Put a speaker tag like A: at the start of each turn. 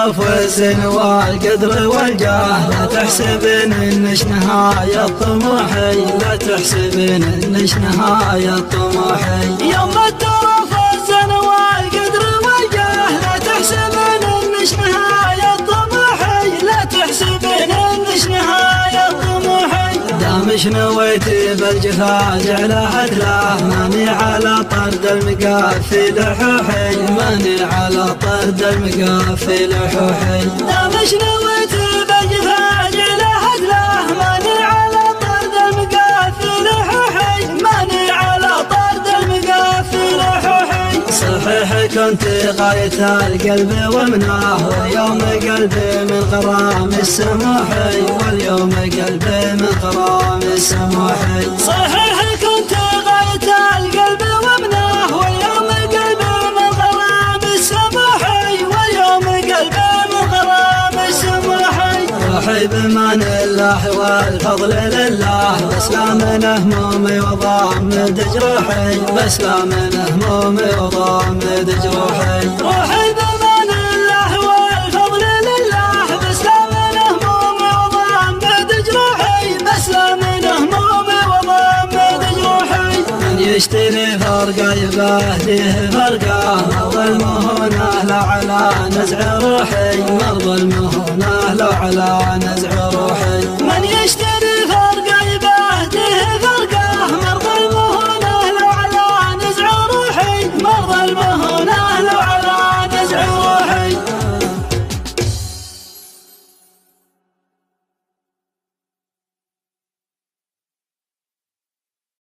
A: الشرف والزين والقدر والجاه، لا تحسبن انش نهاية طموحي، لا تحسبن انش نهاية طموحي. يوم الترف والزين والقدر والجاه، لا تحسبن انش نهاية طموحي، لا تحسبن انش نهاية طموحي. دامش نويتي بالجفا جعل عدله، ماني على طرد المقافي لحوحي، ماني على طرد المقافي لحوحي. دامش نويتي بالجفا جعل عدله، ماني على طرد المقافي لحوحي، ماني على طرد المقافي لحوحي. صحيح كنت غاية القلب ومناه، واليوم قلبي من غرام السموحي، واليوم قلبي من غرام السموحي. صحيح كنت غاية القلب ومناه، واليوم قلبي من غرام السموحي، واليوم قلبي من غرام السموحي. روحي بمان الله والفضل لله، بسلام همومي وضامد جروحي، بسلام همومي وضامد جروحي. روحي بمان الله والفضل لله، بسلام همومي وضامد جروحي، بسلام همومي وضامد جروحي. من يشتري فرقه يبهديه فرقه، مرضى المهونة لا على نزع روحي، مرضى المهونة لا على نزع